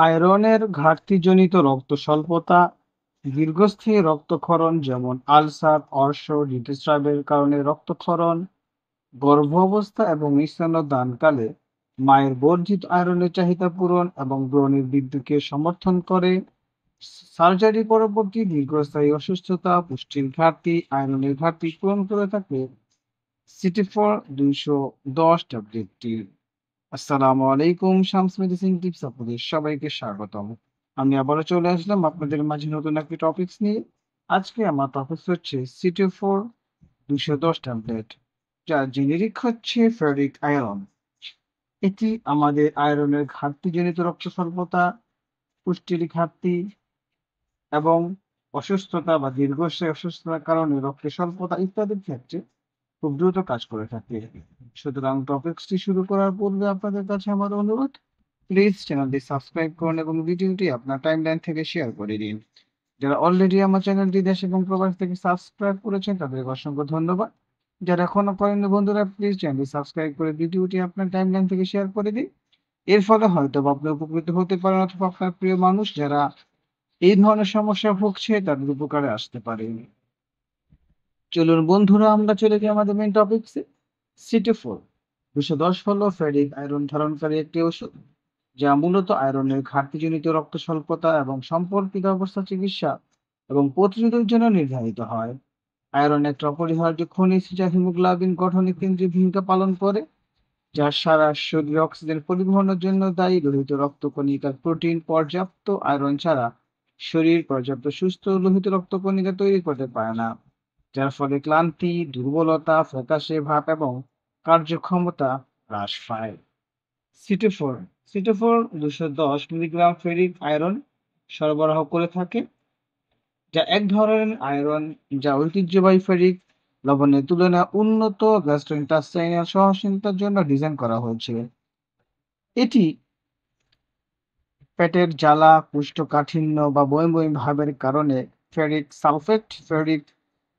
আয়রনের ঘাটতিজনিত রক্তস্বল্পতা, দীর্ঘস্থায়ী রক্তক্ষরণ যেমন আলসার, অর্শ, ঋতুস্রাবের কারণে রক্তক্ষরণ, গর্ভাবস্থা এবং স্তন্যদানকালে মায়ের বর্ধিত আয়রনের চাহিদা পূরণ এবং ব্রণের বৃদ্ধিকে সমর্থন করে। সার্জারি পরবর্তী দীর্ঘস্থায়ী অসুস্থতা, পুষ্টির ঘাটতি, আয়রনের ঘাটতি পূরণ করে থাকে সিটি4 210 ট্যাবলেটটি। আসসালামু আলাইকুম, শামস মেডিসিন টিপস আপনাদের সবাইকে স্বাগতম। আমি আবারও চলে আসলাম আপনাদের মাঝে নতুন একটি টপিকস নিয়ে। আজকে আমার টপিকস হচ্ছে সিটি4 210 ট্যাবলেট, যার জেনেরিক হচ্ছে ফেরিক আয়রন। এটি আমাদের আয়রনের ঘাটতিজনিত রক্ত স্বল্পতা, পুষ্টির ঘাটতি এবং অসুস্থতা বা দীর্ঘস্থায়ী অসুস্থতার কারণে রক্তের স্বল্পতা ইত্যাদির ক্ষেত্রে খুব দ্রুত কাজ করে থাকে। সুতরাং টপিকসটি শুরু করার পূর্বে আপনাদের কাছে আমার অনুরোধ, প্লিজ চ্যানেলটি সাবস্ক্রাইব করুন এবং ভিডিওটি আপনার টাইমলাইন থেকে শেয়ার করে দিন। যারা অলরেডি আমার চ্যানেলটি দেশ এবং প্রবাস থেকে সাবস্ক্রাইব করেছেন তাদেরকে অসংখ্য ধন্যবাদ। যারা এখনো করেননি বন্ধুরা, প্লিজ চ্যানেলটি সাবস্ক্রাইব করে ভিডিওটি আপনার টাইমলাইন থেকে শেয়ার করে দিন। এর ফলে হয়তো আপনি উপকৃত হতে পারেন অথবা আপনার প্রিয় মানুষ যারা এই ধরনের সমস্যা ভুগছে তাদের উপকারে আসতে পারে। চলুন বন্ধুরা, আমরা চলে যাই আমাদের মেইন টপিকসে। সিটি4 210 হলো ফেরিক আয়রন ধারণকারী একটি ওষুধ, যা মূলত আয়রনের ঘাটতিজনিত রক্ত স্বল্পতা এবং সম্পর্কিত অবস্থা চিকিৎসা এবং প্রতিরোধের জন্য নির্ধারিত হয়। আয়রন একটা অপরিহার্য খনিজ যা হিমোগ্লোবিন গঠনে কেন্দ্রীয় ভূমিকা পালন করে, যা সারা শরীরে অক্সিজেন পরিবহনের জন্য দায়ী। লোহিত রক্তকণিকার প্রোটিন পর্যাপ্ত আয়রন ছাড়া শরীর পর্যাপ্ত সুস্থ লোহিত রক্তকণিকা তৈরি করতে পারে না, যার ফলে ক্লান্তি, দুর্বলতা, ফ্যাকাশে ভাব এবং কার্যক্ষমতা হ্রাস পায়। সিটি4 সিটি4 210 মিলিগ্রাম ফেরিক আয়রন সরবরাহ করে থাকে, যা এক ধরনের আয়রন যা ঐতিহ্যবাহী ফেরিক লবণের তুলনায় উন্নত গ্যাস্ট্রোইন্টেস্টাইনাল সহনশীলতার জন্য ডিজাইন করা হয়েছে। এটি পেটের জ্বালা, কোষ্ঠকাঠিন্য বা বমি বমি ভাবের কারণে ফেরিক সালফেট, ফেরিক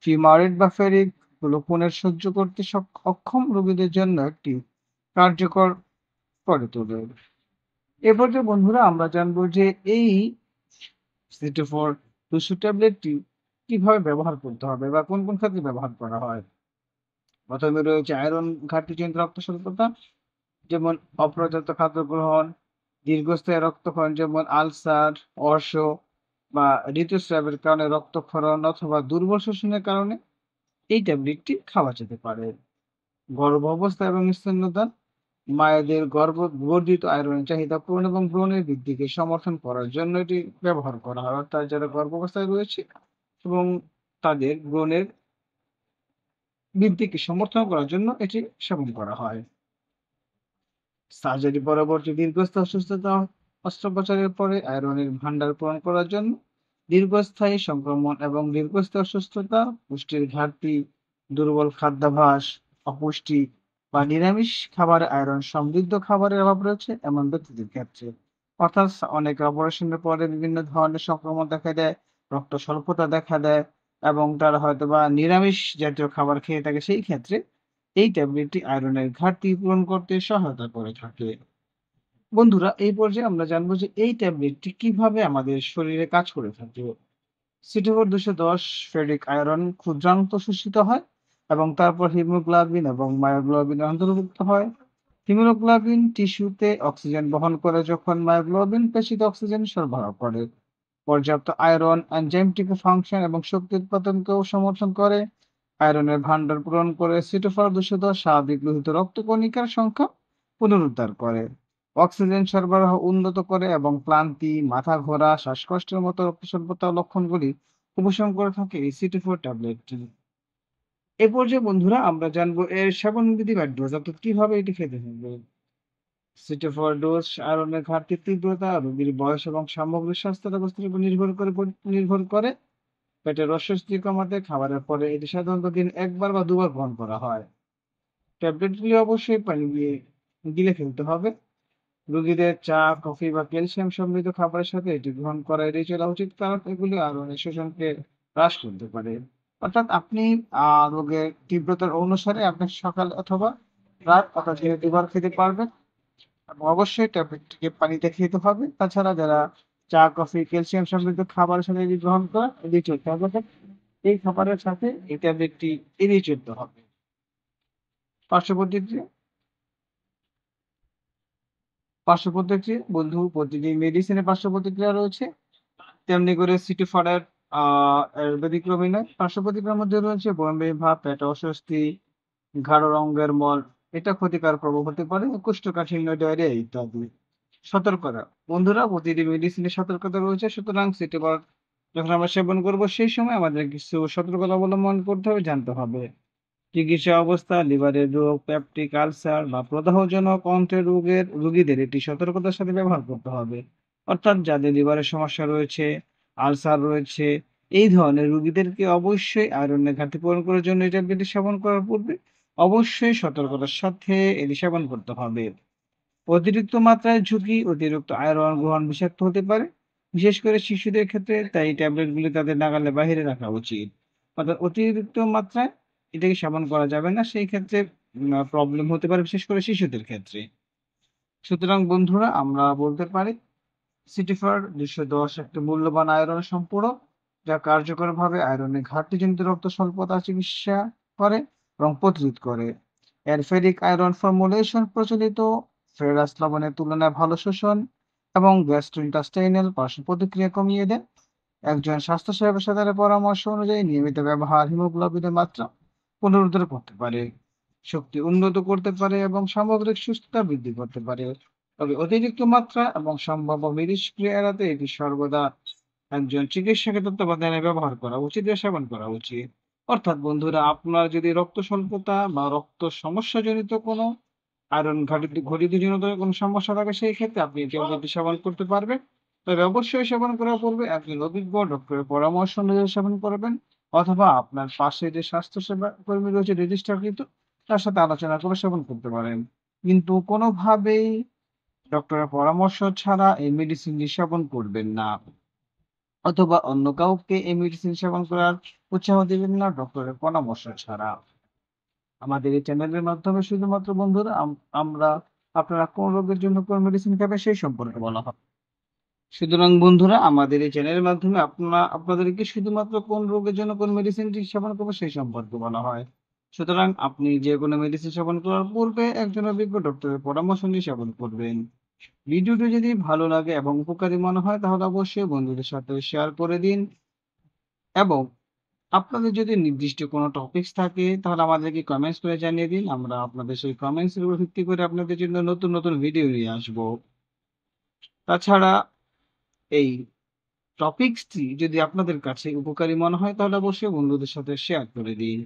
ফিউমারেট বা ফেরিক গ্লুকোনেট সহ্য করতে অক্ষম রোগীদের জন্য একটি কার্যকর করে তোলে। এ পর্যায়ে বন্ধুরা আমরা জানবো যে এই সিটি4 200 ট্যাবলেটটি কিভাবে ব্যবহার করতে হবে বা কোন কোন ক্ষেত্রে ব্যবহার করা হয়। প্রথমে রয়েছে আয়রন ঘাটতিজনিত রক্ত স্বল্পতা, যেমন অপর্যাপ্ত খাদ্য গ্রহণ, দীর্ঘস্থায়ী রক্তক্ষরণ যেমন আলসার, অর্শ বা ঋতুস্রাবের কারণে রক্তক্ষরণ অথবা দুর্বল শোষণের কারণে এই ট্যাবলেটটি খাওয়া যেতে পারে। গর্ভাবস্থা এবং স্তন্যদান, মায়েদের বর্ধিত আয়রনের চাহিদা পূরণ এবং ভ্রূণের বৃদ্ধিকে সমর্থন করার জন্য এটি ব্যবহার করা হয়। অর্থাৎ যারা গর্ভাবস্থায় রয়েছে এবং তাদের ভ্রূণের বৃদ্ধিকে সমর্থন করার জন্য এটি সেবন করা হয়। সার্জারি পরবর্তী দীর্ঘস্থায়ী অসুস্থতা, অস্ত্রোপচারের পরে আয়রনের ভান্ডার পূরণ করার জন্য, দীর্ঘস্থায়ী সংক্রমণ এবং দীর্ঘস্থায়ী অসুস্থতা, পুষ্টির ঘাটতি, দুর্বল খাদ্যাভ্যাস, অপুষ্টি বা নিরামিষ খাবারে আয়রন সমৃদ্ধ খাবারের অভাব রয়েছে এমন ব্যক্তিদের ক্ষেত্রে। অর্থাৎ অনেক অপারেশনের পরে বিভিন্ন ধরনের সংক্রমণ দেখা দেয়, রক্ত স্বল্পতা দেখা দেয় এবং তারা হয়তোবা নিরামিষ জাতীয় খাবার খেয়ে থাকে, সেই ক্ষেত্রে এই ট্যাবলেটটি আয়রনের ঘাটতি পূরণ করতে সহায়তা করে থাকে। বন্ধুরা, এই পর্যায়ে আমরা জানবো যে এই ট্যাবলেটটি কিভাবে আমাদের শরীরে কাজ করে থাকে। সিটিফোর 210 ফেরিক আয়রন ক্ষুদ্রান্ত শোষিত হয় এবং তারপর হিমোগ্লোবিন এবং মায়োগ্লোবিন অন্তর্ভুক্ত হয়। হিমোগ্লোবিন টিস্যুতে অক্সিজেন বহন করে, যখন মায়োগ্লোবিন পেশিতে অক্সিজেন সরবরাহ করে। পর্যাপ্ত আয়রন এনজাইমটিক ফাংশন এবং শক্তি উৎপাদনকেও সমর্থন করে। আয়রনের ভান্ডার পূরণ করে সিটোফর 210 স্বাভাবিক লোহিত রক্তকণিকার সংখ্যা পুনরুদ্ধার করে। অক্সিজেন সরবরাহ উন্নত করে এবং ক্লান্তি, মাথা ঘোরা, শ্বাসকষ্টের মতো রক্তস্বল্পতা লক্ষণগুলি উপশম করে থাকে এই সিটি4 ট্যাবলেটটি। এ পর্যায়ে বন্ধুরা আমরা জানবো এর সেবনবিধি বা ডোজ, অর্থাৎ কিভাবে এটি খেতে হবে। সিটি4 ডোজ আয়রনের ঘাটতির তীব্রতা, রোগীর বয়স এবং সামগ্রিক স্বাস্থ্য অবস্থার উপর নির্ভর করে। পেটের অস্বস্তি কমাতে খাবারের পরে এটি সাধারণত দিন ১ বার বা ২ বার গ্রহণ করা হয়। ট্যাবলেটগুলি অবশ্যই পানি দিয়ে গিলে ফেলতে হবে। রোগীদের চা, কফি বা ক্যালসিয়াম সমৃদ্ধ খাবারের সাথে এটি গ্রহণ করা এড়িয়ে চলা উচিত, কারণ এগুলি আয়রনের শোষণকে হ্রাস করতে পারে। অর্থাৎ আপনি রোগের তীব্রতার অনুসারে আপনি সকাল অথবা রাত অর্থাৎ দিনে ২ বার খেতে পারবেন। এবং অবশ্যই ট্যাবলেটটিকে পানিতে খেতে হবে। তাছাড়া যারা চা, কফি, ক্যালসিয়াম সমৃদ্ধ খাবারের সাথে যদি গ্রহণ করেন, এড়িয়ে চলতে হবে। অর্থাৎ এই খাবারের সাথে এই ট্যাবলেটটি এড়িয়ে চলতে হবে। পার্শ্ব প্রতিক্রিয়া পার্শ্ব প্রতিক্রিয়া বন্ধু প্রতিটি মেডিসিনের পার্শ্ব প্রতিক্রিয়া রয়েছে। তেমনি করে সিটিফাডার আ এর ব্যতিক্রমী নয়। পার্শ্ব প্রতিক্রিয়ার মধ্যে রয়েছে বমি ভাব, পেটে অস্বস্তি, গাঢ় রঙের মল। এটা ক্ষতিকর প্রভাব হতে পারে। কোষ্ঠকাঠিন্য, ডায়রিয়া ইত্যাদি। সতর্কতা। বন্ধুরা প্রতিটি মেডিসিনের সতর্কতা রয়েছে। সুতরাং সিটিফাড যখন আমরা সেবন করব সেই সময় আমাদের কিছু সতর্কতা অবলম্বন করতে হবে, জানতে হবে। চিকিৎসা অবস্থা, লিভারের রোগ, পেপটিক আলসার বা প্রদাহজনক অন্ত্রের রোগীদের এটি সতর্কতার সাথে ব্যবহার করতে হবে। অর্থাৎ যাদের লিভারের সমস্যা রয়েছে, আলসার রয়েছে, এই ধরনের রোগীদেরকে অবশ্যই আয়রনের ঘাটতি পূরণ করার জন্য এই ট্যাবলেটটি সেবন করার পূর্বে অবশ্যই সতর্কতার সাথে এটি সেবন করতে হবে। অতিরিক্ত মাত্রায় ঝুঁকি, অতিরিক্ত আয়রন গ্রহণ বিষাক্ত হতে পারে। বিশেষ করে শিশুদের ক্ষেত্রে তাই এই ট্যাবলেটগুলি তাদের নাগালের বাহিরে রাখা উচিত। অর্থাৎ অতিরিক্ত মাত্রায় এটাকে সেবন করা যাবে না। সেই ক্ষেত্রে প্রবলেম হতে পারে বিশেষ করে শিশুদের ক্ষেত্রে। সুতরাং বন্ধুরা আমরা বলতে পারি সিটিফার ২১০ একটি মূল্যবান আয়রন সম্পূরক যা কার্যকরভাবে আয়রনের ঘাটতিজনিত রক্ত স্বল্পতা চিকিৎসা করে এবং প্রতিরোধ করে। এর ফেরিক আয়রন ফর্মুলেশন প্রচলিত ফেরাস লবণের তুলনায় ভালো শোষণ এবং গ্যাস্ট্রোইন্টেস্টাইনাল পার্শ্ব প্রতিক্রিয়া কমিয়ে দেয়। একজন স্বাস্থ্যসেবা পেশাদারের পরামর্শ অনুযায়ী নিয়মিত ব্যবহার হিমোগ্লোবিনের মাত্রা পুনরুদ্ধার করতে পারে, শক্তি উন্নত করতে পারে এবং সামগ্রিক সুস্থতা বৃদ্ধি করতে পারে। তবে অতিরিক্ত মাত্রা এবং সম্ভাব্য মিথস্ক্রিয়া এড়াতে এটি সর্বদা একজন চিকিৎসকের তত্ত্বাবধানে ব্যবহার করা উচিত বা সেবন করা উচিত। অর্থাৎ বন্ধুরা আপনার যদি রক্ত স্বল্পতা বা রক্ত সমস্যাজনিত কোনো আয়রন ঘটিতজনিত কোনো সমস্যা থাকে সেই ক্ষেত্রে আপনি এই ট্যাবলেটটি সেবন করতে পারবেন। তবে অবশ্যই সেবন করার পূর্বে একজন অভিজ্ঞ ডক্টরের পরামর্শ অনুযায়ী সেবন করবেন অথবা আপনার পাশে যে স্বাস্থ্যসেবা কর্মী রয়েছে রেজিস্টারকৃত তার সাথে আলোচনা করে সেবন করতে পারেন। কিন্তু কোনোভাবেই ডক্টরের পরামর্শ ছাড়া এই মেডিসিনটি সেবন করবেন না। অথবা অন্য কাউকে এই মেডিসিন সেবন করার উৎসাহ দিবেন না ডক্টরের পরামর্শ ছাড়া। আমাদের এই চ্যানেলের মাধ্যমে শুধুমাত্র বন্ধুরা আমরা আপনারা কোন রোগের জন্য কোন মেডিসিন খাবেন সেই সম্পর্কে বলা হয়। সুতরাং বন্ধুরা আমাদের এই চ্যানেলের মাধ্যমে আপনাদেরকে শুধুমাত্র কোন রোগের জন্য কোন মেডিসিনটি সেবন করবো সেই সম্পর্কে বলা হয়। সুতরাং আপনি যেকোনো মেডিসিন সেবন করার পূর্বে একজন অভিজ্ঞ ডক্টরের পরামর্শ নিয়ে সেবন করবেন। ভিডিওটি যদি ভালো লাগে এবং উপকারী মনে হয় তাহলে অবশ্যই বন্ধুদের সাথে শেয়ার করে দিন এবং আপনাদের যদি নির্দিষ্ট কোনো টপিকস থাকে তাহলে আমাদেরকে কমেন্টস করে জানিয়ে দিন। আমরা আপনাদের সেই কমেন্টস এর উপর ভিত্তি করে আপনাদের জন্য নতুন, নতুন ভিডিও নিয়ে আসবো। তাছাড়া এই টপিকসটি যদি আপনাদের কাছে উপকারী মনে হয় তাহলে অবশ্যই বন্ধুদের সাথে শেয়ার করে দিন।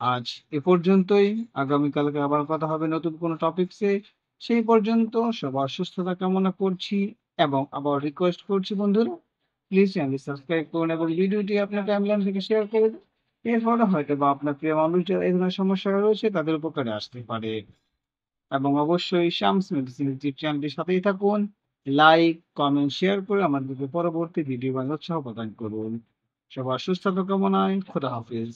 আজ এ পর্যন্তই। আগামীকালকে আবার কথা হবে নতুন কোনো টপিকসে। সেই পর্যন্ত সবার সুস্থতা কামনা করছি এবং আবার রিকোয়েস্ট করছি বন্ধুরা প্লিজ চ্যানেলটি সাবস্ক্রাইব করুন এবং ভিডিওটি আপনার টাইমলাইন থেকে শেয়ার করে দিন। এর ফলে হয়তোবা আপনার প্রিয় মানুষ যারা এই ধরনের সমস্যায় রয়েছে তাদের উপকারে আসতে পারে। এবং অবশ্যই শামস মেডিসিন ইউটিউব চ্যানেলটির সাথেই থাকুন। লাইক, কমেন্ট, শেয়ার করে আমাদেরকে পরবর্তী ভিডিও বানানোর উৎসাহ প্রদান করুন। সবার সুস্থতা কামনায় খোদা হাফেজ।